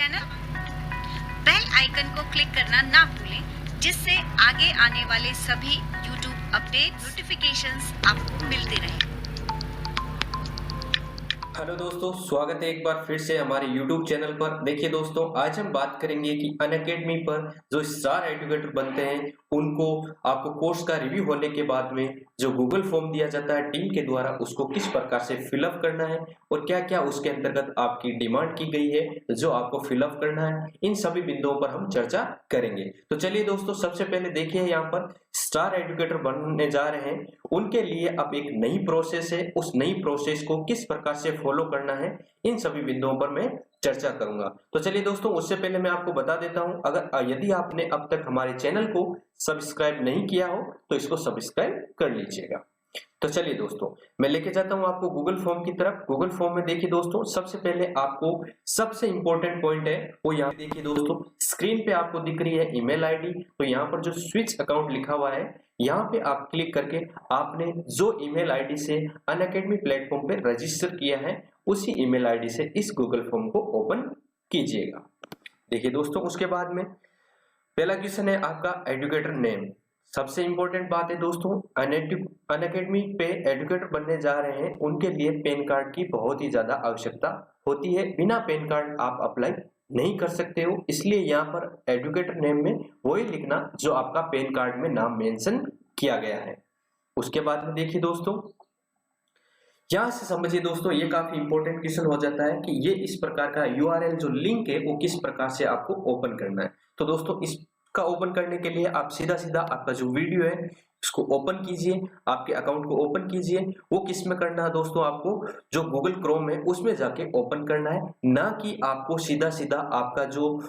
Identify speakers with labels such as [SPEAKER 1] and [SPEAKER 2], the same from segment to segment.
[SPEAKER 1] Channel. Bell icon को click करना ना भूलें, जिससे आगे आने वाले सभी YouTube अपडेट्स नोटिफिकेशंस आपको मिलते रहें।
[SPEAKER 2] हेलो दोस्तों, स्वागत है एक बार फिर से हमारे YouTube चैनल पर। देखिए दोस्तों, आज हम बात करेंगे कि अनअकैडमी पर जो स्टार एजुकेटर बनते हैं उनको आपको कोर्स का रिव्यू होने के बाद में जो गूगल फॉर्म दिया जाता है टीम के द्वारा, उसको किस प्रकार से फिलअप करना है और क्या क्या उसके अंतर्गत आपकी डिमांड की गई है जो आपको फिलअप करना है, इन सभी बिंदुओं पर हम चर्चा करेंगे। तो चलिए दोस्तों, सबसे पहले देखिए यहाँ पर स्टार एजुकेटर बनने जा रहे हैं उनके लिए अब एक नई प्रोसेस है, उस नई प्रोसेस को किस प्रकार से फॉलो करना है, इन सभी बिंदुओं पर मैं चर्चा करूंगा। तो चलिए दोस्तों, उससे पहले मैं आपको बता देता हूं, अगर यदि आपने अब तक हमारे चैनल को सब्सक्राइब नहीं किया हो तो इसको सब्सक्राइब कर लीजिएगा। तो चलिए दोस्तों, मैं लेके जाता हूं आपको गूगल फॉर्म की तरफ। गूगल फॉर्म में देखिए दोस्तों, सबसे पहले आपको सबसे इंपॉर्टेंट पॉइंट है वो यहाँ देखिए दोस्तों, स्क्रीन पे आपको दिख रही है ईमेल आईडी। तो यहाँ पर जो स्विच अकाउंट लिखा हुआ है, यहाँ पे आप क्लिक करके आपने जो ईमेल आईडी से अनअकैडमी प्लेटफॉर्म पे रजिस्टर किया है उसी ईमेल आईडी से इस गूगल फॉर्म को ओपन कीजिएगा। देखिए दोस्तों, उसके बाद में पहला क्वेश्चन है आपका एजुकेटर नेम। सबसे इंपॉर्टेंट बात है दोस्तों, अनअकैडमी पे एजुकेटर बनने जा रहे हैं उनके लिए पैन कार्ड की बहुत ही ज्यादा आवश्यकता होती है। बिना पैन कार्ड आप अप्लाई नहीं कर सकते हो, इसलिए यहाँ पर एजुकेटर नेम में वही लिखना जो आपका पैन कार्ड में नाम मेंशन किया गया है। उसके बाद में देखिए दोस्तों, यहाँ से समझिए दोस्तों, ये काफी इंपॉर्टेंट क्वेश्चन हो जाता है कि ये इस प्रकार का यूआरएल जो लिंक है वो किस प्रकार से आपको ओपन करना है। तो दोस्तों, इसका ओपन करने के लिए आप सीधा सीधा आपका जो वीडियो है इसको ओपन कीजिए, आपके अकाउंट को ओपन कीजिए। वो किस में करना है दोस्तों, आपको जो गूगल क्रोम है उसमें जाके ओपन करना है, ना कि आपको सीधा सीधा आपका जो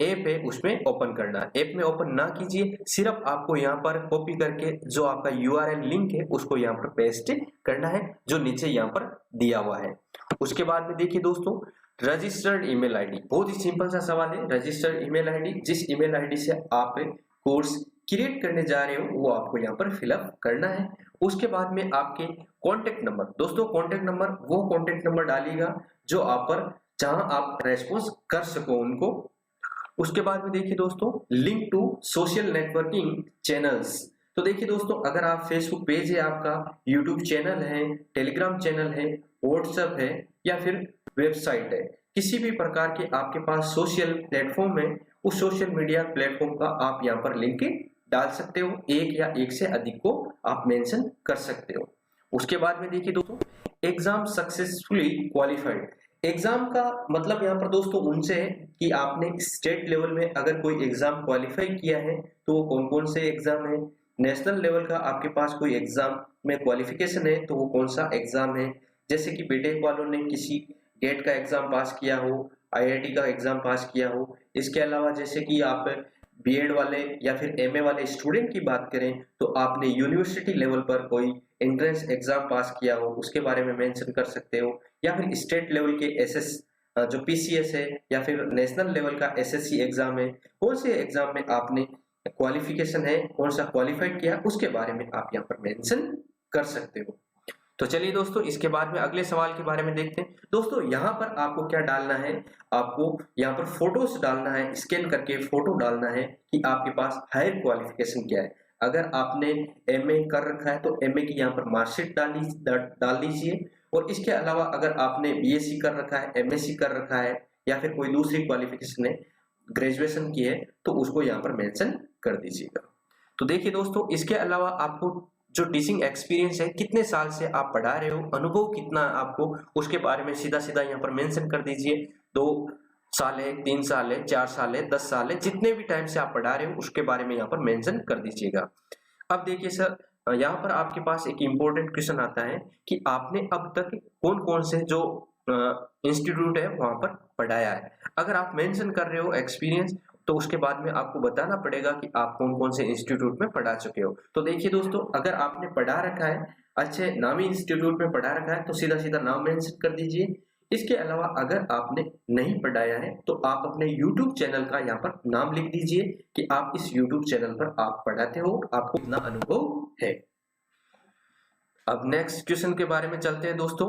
[SPEAKER 2] ऐप है उसमें ओपन करना है। ऐप में ओपन ना कीजिए, सिर्फ आपको यहाँ पर कॉपी करके जो आपका यूआरएल लिंक है उसको यहाँ पर पेस्ट करना है जो नीचे यहाँ पर दिया हुआ है। उसके बाद में देखिए दोस्तों, रजिस्टर्ड ईमेल आईडी, बहुत ही सिंपल सा सवाल है। रजिस्टर्ड ईमेल आईडी, जिस ईमेल आईडी से आप कोर्स क्रिएट करने जा रहे हो वो आपको यहाँ पर फिलअप करना है। उसके बाद में आपके कॉन्टेक्ट नंबर, दोस्तों कॉन्टेक्ट नंबर वो कॉन्टेक्ट नंबर डालिएगा जो आप पर जहां आप रेस्पॉन्स कर सको उनको। उसके बाद में देखिए दोस्तों, link to social networking channels. तो देखिए दोस्तों, अगर आप फेसबुक पेज है आपका, यूट्यूब चैनल है, टेलीग्राम चैनल है, व्हाट्सएप है या फिर वेबसाइट है, किसी भी प्रकार के आपके पास सोशल प्लेटफॉर्म है, उस सोशल मीडिया प्लेटफॉर्म का आप यहाँ पर लिंक डाल सकते हो। एक या एक से अधिक को आप मेंशन कर सकते हो। उसके बाद में देखिए दोस्तों, एग्जाम सक्सेसफुली क्वालिफाइड। एग्जाम का मतलब यहाँ पर दोस्तों उनसे है कि आपने स्टेट लेवल में अगर कोई एग्जाम क्वालिफाई किया है तो वो कौन कौन से एग्जाम है, नेशनल लेवल का आपके पास कोई एग्जाम में क्वालिफिकेशन है तो वो कौन सा एग्जाम है। जैसे कि बीटेक वालों ने किसी गेट का एग्जाम पास किया हो, आईआईटी का एग्जाम पास किया हो। इसके अलावा जैसे कि आप बीएड वाले या फिर एमए वाले स्टूडेंट की बात करें तो आपने यूनिवर्सिटी लेवल पर कोई एंट्रेंस एग्जाम पास किया हो उसके बारे में मेंशन कर सकते हो, या फिर स्टेट लेवल के एसएस जो पीसीएस है या फिर नेशनल लेवल का एसएससी एग्जाम है, कौन से एग्जाम में आपने क्वालिफिकेशन है, कौन सा क्वालिफाइड किया उसके बारे में आप यहाँ पर मेंशन कर सकते हो। तो चलिए दोस्तों, इसके बाद में अगले सवाल के बारे में देखते हैं। दोस्तों यहाँ पर आपको क्या डालना है, आपको यहाँ पर फोटोज डालना है, स्कैन करके फोटो डालना है कि आपके पास हायर क्वालिफिकेशन क्या है। अगर आपने एमए कर रखा है तो एमए की यहाँ पर मार्कशीट डाल दीजिए, और इसके अलावा अगर आपने बीएससी कर रखा है, एमएससी कर रखा है या फिर कोई दूसरी क्वालिफिकेशन है, ग्रेजुएशन की है, तो उसको यहाँ पर मेंशन कर दीजिएगा। तो देखिए दोस्तों, इसके अलावा आपको जो टीचिंग एक्सपीरियंस है, कितने साल से आप पढ़ा रहे हो, अनुभव कितना है आपको, उसके बारे में सीधा सीधा यहाँ पर मेंशन कर दीजिए। 2 साल है, 3 साल है, 4 साल है, 10 साल है, जितने भी टाइम से आप पढ़ा रहे हो उसके बारे में यहाँ पर मेंशन कर दीजिएगा। अब देखिए सर, यहाँ पर आपके पास एक इम्पोर्टेंट क्वेश्चन आता है कि आपने अब तक कौन कौन से जो इंस्टीट्यूट है वहां पर पढ़ाया है। अगर आप मेंशन कर रहे हो एक्सपीरियंस तो उसके बाद में आपको बताना पड़ेगा कि आप कौन कौन से इंस्टीट्यूट में पढ़ा चुके हो। तो देखिए दोस्तों, अगर आपने पढ़ा रखा है, अच्छे नामी इंस्टीट्यूट में पढ़ा रखा है तो सीधा सीधा नाम मेंशन कर दीजिए। इसके अलावा अगर आपने नहीं पढ़ाया है तो आप अपने YouTube चैनल का यहाँ पर नाम लिख दीजिए कि आप इस YouTube चैनल पर आप पढ़ाते हो, आपको कितना अनुभव है। अब नेक्स्ट क्वेश्चन के बारे में चलते हैं दोस्तों।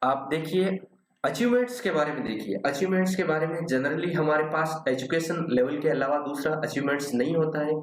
[SPEAKER 2] आप देखिए, अचीवमेंट्स के बारे में देखिए, अचीवमेंट्स के बारे में जनरली हमारे पास एजुकेशन लेवल के अलावा दूसरा अचीवमेंट्स नहीं होता है।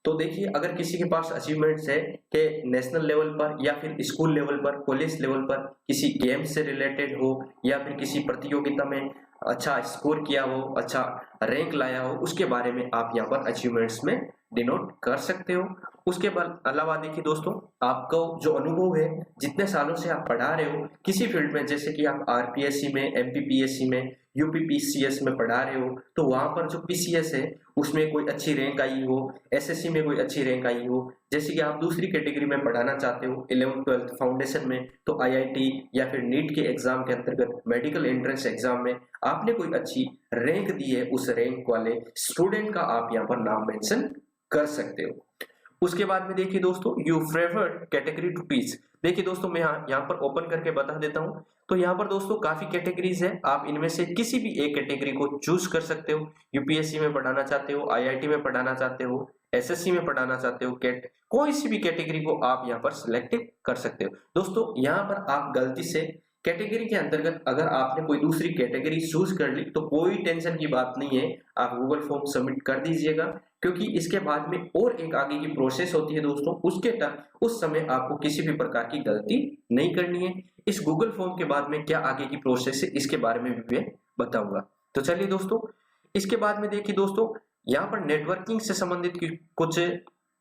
[SPEAKER 2] तो देखिए, अगर किसी के पास अचीवमेंट्स है कि नेशनल लेवल पर या फिर स्कूल लेवल पर, कॉलेज लेवल पर किसी गेम से रिलेटेड हो या फिर किसी प्रतियोगिता में अच्छा स्कोर किया हो, अच्छा रैंक लाया हो, उसके बारे में आप यहाँ पर अचीवमेंट्स में डिनोट कर सकते हो। उसके अलावा देखिए दोस्तों, आपका जो अनुभव है, जितने सालों से आप पढ़ा रहे हो किसी फील्ड में, जैसे कि आप आरपीएससी में, एमपीपीएससी में, यूपीपीसीएस में पढ़ा रहे हो, तो वहां पर जो पीसीएस है उसमें कोई अच्छी रैंक आई हो, एसएससी में कोई अच्छी रैंक आई हो, जैसे कि आप दूसरी कैटेगरी में पढ़ाना चाहते हो 11th-12th फाउंडेशन में, तो आईआईटी या फिर नीट के एग्जाम के अंतर्गत मेडिकल एंट्रेंस एग्जाम में आपने कोई अच्छी रैंक दी है, उस रैंक वाले स्टूडेंट का आप यहाँ पर नाम मेंशन कर सकते हो। उसके बाद में देखिए दोस्तों, you favoured category to teach. देखिए दोस्तों, मैं यहाँ पर ओपन करके बता देता हूँ। तो यहाँ पर दोस्तों काफी कैटेगरीज है, आप इनमें से किसी भी एक कैटेगरी को चूज कर सकते हो। यूपीएससी में पढ़ाना चाहते हो, आईआईटी में पढ़ाना चाहते हो, एसएससी में पढ़ाना चाहते हो, कोई सी भी कैटेगरी को आप यहाँ पर सिलेक्ट कर सकते हो। दोस्तों यहाँ पर आप गलती से कैटेगरी के अंतर्गत अगर आपने कोई दूसरी कैटेगरी चूज कर ली तो कोई टेंशन की बात नहीं है, आप गूगल फॉर्म सबमिट कर दीजिएगा, क्योंकि इसके बाद में और एक आगे की प्रोसेस होती है दोस्तों, उस समय आपको किसी भी प्रकार की गलती नहीं करनी है। इस गूगल फॉर्म के बाद में क्या आगे की प्रोसेस है, इसके बारे में भी मैं बताऊंगा। तो चलिए दोस्तों, इसके बाद में देखिए दोस्तों, यहाँ पर नेटवर्किंग से संबंधित कुछ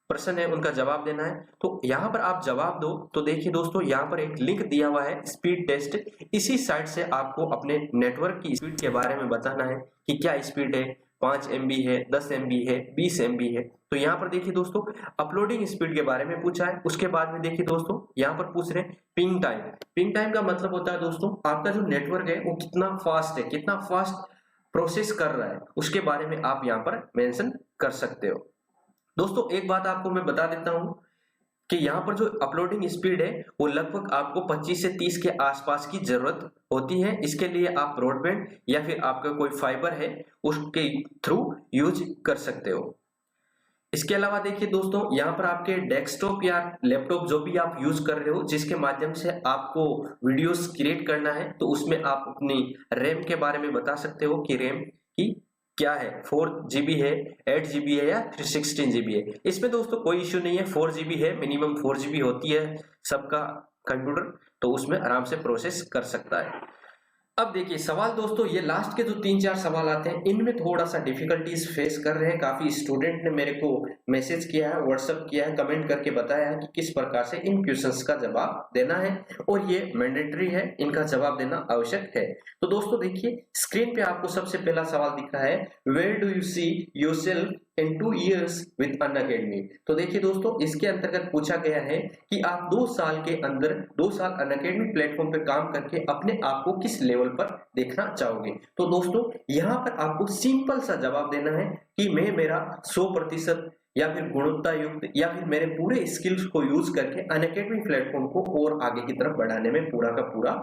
[SPEAKER 2] प्रश्न है, उनका जवाब देना है। तो यहाँ पर आप जवाब दो। तो देखिए दोस्तों, यहाँ पर एक लिंक दिया हुआ है स्पीड टेस्ट, इसी साइट से आपको अपने नेटवर्क की स्पीड के बारे में बताना है कि क्या स्पीड है, 5 MB है, 10 MB है, 20 MB है। तो यहाँ पर देखिए दोस्तों, अपलोडिंग स्पीड के बारे में पूछा है। उसके बाद में देखिए दोस्तों, यहाँ पर पूछ रहे हैं पिंग टाइम। पिंग टाइम का मतलब होता है दोस्तों, आपका जो नेटवर्क है वो कितना फास्ट है, कितना फास्ट प्रोसेस कर रहा है, उसके बारे में आप यहाँ पर मेंशन कर सकते हो। दोस्तों एक बात आपको मैं बता देता हूं कि यहाँ पर जो अपलोडिंग स्पीड है वो लगभग आपको 25 से 30 के आसपास की जरूरत होती है। इसके लिए आप ब्रॉडबैंड या फिर आपका कोई फाइबर है उसके थ्रू यूज कर सकते हो। इसके अलावा देखिए दोस्तों, यहाँ पर आपके डेस्कटॉप या लैपटॉप जो भी आप यूज कर रहे हो, जिसके माध्यम से आपको वीडियोस क्रिएट करना है, तो उसमें आप अपनी रैम के बारे में बता सकते हो कि रैम की क्या है, 4 GB है, 8 GB है या 16 GB है। इसमें दोस्तों कोई इश्यू नहीं है, 4 GB है, मिनिमम 4 GB होती है सबका कंप्यूटर, तो उसमें आराम से प्रोसेस कर सकता है। अब देखिए सवाल दोस्तों, ये लास्ट के जो 3-4 सवाल आते हैं, इनमें थोड़ा सा डिफिकल्टीज फेस कर रहे हैं। काफी स्टूडेंट ने मेरे को मैसेज किया है, व्हाट्सएप किया है, कमेंट करके बताया है कि किस प्रकार से इन क्वेश्चंस का जवाब देना है, और ये मैंडेटरी है, इनका जवाब देना आवश्यक है। तो दोस्तों देखिए, स्क्रीन पे आपको सबसे पहला सवाल दिख रहा है, where do you see yourself in 2 years with Unacademy. तो देखिए दोस्तों, इसके अंतर्गत पूछा गया है कि आप 2 साल के अंदर 2 साल अनअकैडमी प्लेटफॉर्म पे काम करके अपने आप को किस लेवल पर देखना चाहोगे। तो दोस्तों यहाँ पर आपको सिंपल सा जवाब देना है कि मैं मेरा 100% या फिर गुणवत्ता युक्त या फिर मेरे पूरे स्किल्स को यूज करके अनअकैडमी प्लेटफॉर्म को और आगे की तरफ बढ़ाने में पूरा का पूरा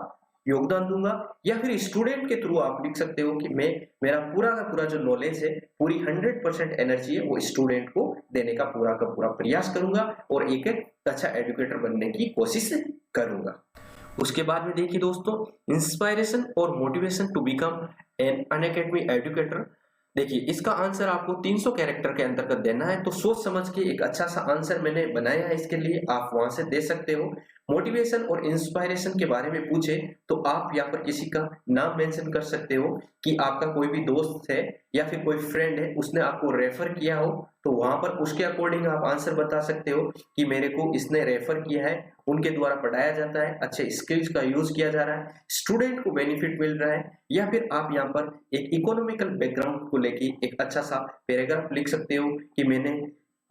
[SPEAKER 2] योगदान दूंगा, या फिर स्टूडेंट के थ्रू आप लिख सकते हो कि मैं मेरा पूरा का पूरा जो नॉलेज है, पूरी 100% एनर्जी है, वो स्टूडेंट को देने का पूरा प्रयास करूंगा और एक अच्छा एजुकेटर बनने की कोशिश करूंगा। उसके बाद में देखिए दोस्तों, इंस्पायरेशन और motivation to become an Unacademy educator. देखिए इसका आंसर आपको 300 कैरेक्टर के अंतर्गत देना है, तो सोच समझ के एक अच्छा सा आंसर मैंने बनाया है, इसके लिए आप वहां से दे सकते हो। मोटिवेशन और इंस्पायरेशन के बारे में पूछे तो आप यहाँ पर किसी का नाम मेंशन कर सकते हो कि आपका कोई भी दोस्त है या फिर कोई फ्रेंड है, उसने आपको रेफर किया हो, तो वहां पर उसके अकॉर्डिंग आप आंसर बता सकते हो कि मेरे को इसने रेफर किया है, उनके द्वारा पढ़ाया जाता है, अच्छे स्किल्स का यूज किया जा रहा है, स्टूडेंट को बेनिफिट मिल रहा है, या फिर आप यहाँ पर एक इकोनॉमिकल बैकग्राउंड को लेके एक अच्छा सा पैराग्राफ लिख सकते हो कि मैंने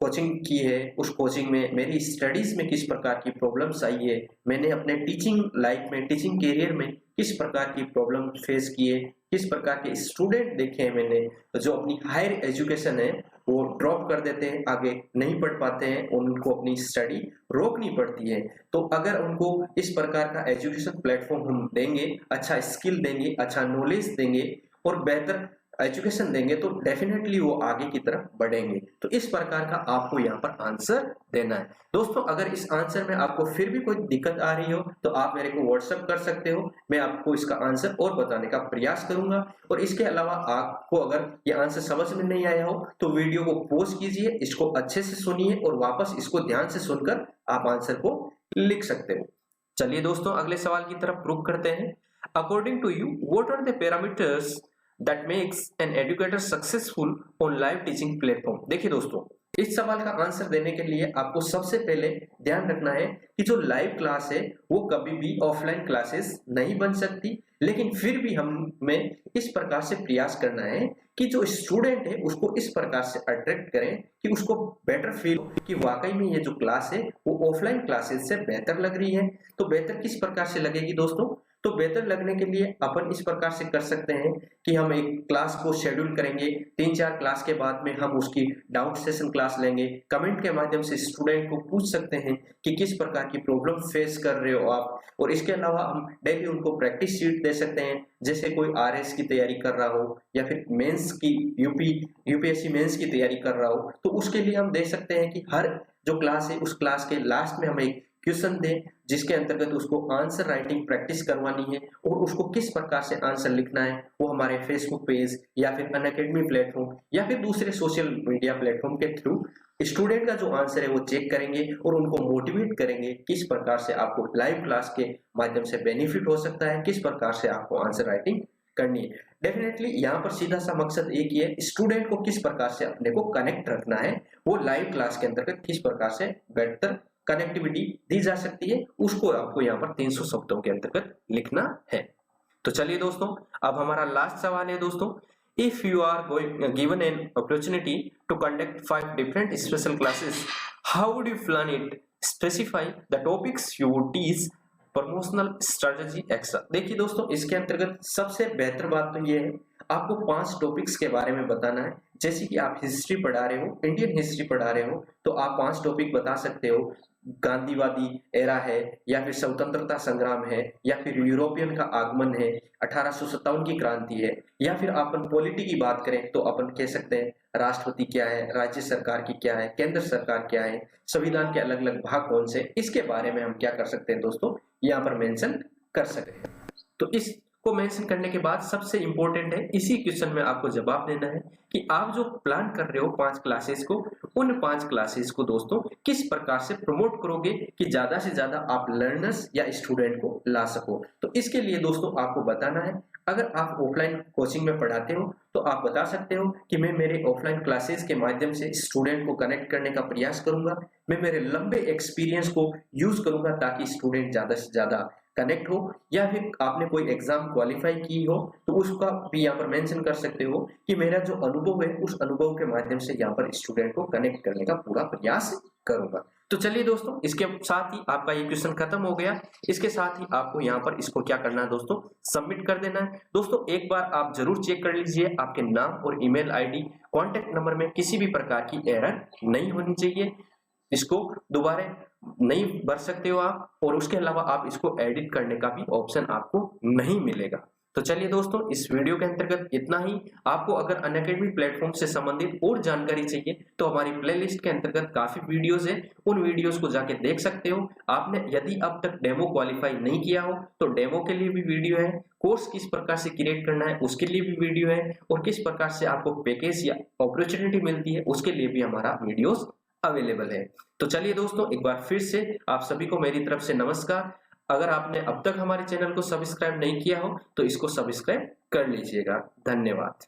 [SPEAKER 2] कोचिंग की है, उस कोचिंग में मेरी स्टडीज में किस प्रकार की प्रॉब्लम्स आई है, मैंने अपने टीचिंग लाइफ में, टीचिंग करियर में किस प्रकार की प्रॉब्लम फेस किए, किस प्रकार के स्टूडेंट देखे हैं मैंने जो अपनी हायर एजुकेशन है वो ड्रॉप कर देते हैं, आगे नहीं पढ़ पाते हैं, उनको अपनी स्टडी रोकनी पड़ती है। तो अगर उनको इस प्रकार का एजुकेशन प्लेटफॉर्म हम देंगे, अच्छा स्किल देंगे, अच्छा नॉलेज देंगे और बेहतर एजुकेशन देंगे तो डेफिनेटली वो आगे की तरफ बढ़ेंगे। तो इस प्रकार का आपको यहाँ पर आंसर देना है। दोस्तों अगर इस आंसर में आपको फिर भी कोई दिक्कत आ रही हो तो आप मेरे को व्हाट्सएप कर सकते हो, मैं आपको इसका आंसर और बताने का प्रयास करूंगा। और इसके अलावा आपको अगर ये आंसर समझ में नहीं आया हो तो वीडियो को पॉज कीजिए, इसको अच्छे से सुनिए और वापस इसको ध्यान से सुनकर आप आंसर को लिख सकते हो। चलिए दोस्तों अगले सवाल की तरफ रुख करते हैं। According to you what are the parameters that makes an educator successful on live teaching platform। देखिए दोस्तों इस सवाल का आंसर देने के लिए आपको सबसे पहले ध्यान रखना है कि जो लाइव क्लास है वो कभी भी ऑफलाइन क्लासेस नहीं बन सकती, लेकिन फिर भी हमें इस प्रकार से प्रयास करना है कि जो स्टूडेंट है उसको इस प्रकार से अट्रैक्ट करें कि उसको बेटर फील हो कि वाकई में ये जो क्लास है वो ऑफलाइन क्लासेस से बेहतर लग रही है। तो बेहतर किस प्रकार से लगेगी दोस्तों? तो बेहतर लगने के लिए अपन इस प्रकार से कर सकते हैं कि हम एक क्लास को शेड्यूल करेंगे, 3-4 क्लास के बाद में हम उसकी डाउट सेशन क्लास लेंगे, कमेंट के माध्यम से स्टूडेंट को पूछ सकते हैं कि किस प्रकार की प्रॉब्लम फेस कर रहे हो आप। और इसके अलावा हम डेली उनको प्रैक्टिस शीट दे सकते हैं, जैसे कोई आरएस की तैयारी कर रहा हो या फिर मेंस की यूपीएससी मेंस की तैयारी कर रहा हो, तो उसके लिए हम दे सकते हैं कि हर जो क्लास है उस क्लास के लास्ट में हम एक क्वेश्चन दें जिसके अंतर्गत उसको आंसर राइटिंग प्रैक्टिस करवानी है और उसको किस प्रकार से आंसर लिखना है वो हमारे फेसबुक पेज या फिर अनअकैडमी प्लेटफॉर्म या फिर दूसरे सोशल मीडिया प्लेटफॉर्म के थ्रू स्टूडेंट का जो आंसर है वो चेक करेंगे और उनको मोटिवेट करेंगे किस प्रकार से आपको लाइव क्लास के माध्यम से बेनिफिट हो सकता है, किस प्रकार से आपको आंसर राइटिंग करनी है। डेफिनेटली यहाँ पर सीधा सा मकसद एक ही है, स्टूडेंट को किस प्रकार से अपने को कनेक्ट रखना है, वो लाइव क्लास के अंतर्गत किस प्रकार से बेहतर कनेक्टिविटी दी जा सकती है, उसको आपको यहाँ पर 300 शब्दों के अंतर्गत लिखना है। तो चलिए दोस्तों अब हमारा लास्ट सवाल है दोस्तों, if you are given an opportunity to conduct 5 different special classes, how would you plan it? Specify the topics you would teach, promotional strategy extra. देखिए दोस्तों इसके अंतर्गत सबसे बेहतर बात तो ये है आपको 5 टॉपिक्स के बारे में बताना है। जैसे कि आप हिस्ट्री पढ़ा रहे हो, इंडियन हिस्ट्री पढ़ा रहे हो, तो आप 5 टॉपिक बता सकते हो, गांधीवादी एरा है या फिर स्वतंत्रता संग्राम है या फिर यूरोपियन का आगमन है, 1857 की क्रांति है, या फिर अपन पॉलिटी की बात करें तो अपन कह सकते हैं राष्ट्रपति क्या है, राज्य सरकार की क्या है, केंद्र सरकार क्या है, संविधान के अलग अलग भाग कौन से, इसके बारे में हम क्या कर सकते हैं दोस्तों यहाँ पर मेंशन कर सकते हैं। तो इसको मेंशन करने के बाद सबसे इंपॉर्टेंट है इसी क्वेश्चन में आपको जवाब देना है कि आप जो प्लान कर रहे हो 5 क्लासेस को, उन 5 क्लासेस को दोस्तों किस प्रकार से प्रमोट करोगे कि ज्यादा से ज्यादा आप लर्नर्स या स्टूडेंट को ला सको। तो इसके लिए दोस्तों आपको बताना है, अगर आप ऑफलाइन कोचिंग में पढ़ाते हो तो आप बता सकते हो कि मैं मेरे ऑफलाइन क्लासेस के माध्यम से स्टूडेंट को कनेक्ट करने का प्रयास करूंगा, मैं मेरे लंबे एक्सपीरियंस को यूज करूंगा ताकि स्टूडेंट ज्यादा से ज्यादा कनेक्ट हो, या फिर आपने कोई एग्जाम क्वालिफाई की हो तो उसका भी यहाँ पर मेंशन कर सकते हो कि मेरा जो अनुभव है उस अनुभव के माध्यम से यहाँ पर स्टूडेंट को कनेक्ट करने का पूरा प्रयास करूंगा। तो चलिए दोस्तों इसके साथ ही आपका ये क्वेश्चन खत्म हो गया। इसके साथ ही आपको यहाँ पर इसको क्या करना है दोस्तों, सबमिट कर देना है। दोस्तों एक बार आप जरूर चेक कर लीजिए आपके नाम और ईमेल आईडी कॉन्टेक्ट नंबर में किसी भी प्रकार की एरर नहीं होनी चाहिए, इसको दोबारा नहीं भर सकते हो आप, और उसके अलावा आप इसको एडिट करने का भी ऑप्शन आपको नहीं मिलेगा। तो चलिए दोस्तों इस वीडियो के अंतर्गत इतना ही। आपको अगर अनअकैडमी प्लेटफॉर्म से संबंधित और जानकारी चाहिए तो हमारी प्लेलिस्ट के अंतर्गत काफी वीडियोस है, उन वीडियोस को जाके देख सकते हो। आपने यदि अब तक डेमो क्वालिफाई नहीं किया हो तो डेमो के लिए भी वीडियो है, कोर्स किस प्रकार से क्रिएट करना है उसके लिए भी वीडियो है, और किस प्रकार से आपको पैकेज या अपॉर्चुनिटी मिलती है उसके लिए भी हमारा वीडियोस अवेलेबल है। तो चलिए दोस्तों एक बार फिर से आप सभी को मेरी तरफ से नमस्कार। अगर आपने अब तक हमारे चैनल को सब्सक्राइब नहीं किया हो तो इसको सब्सक्राइब कर लीजिएगा। धन्यवाद।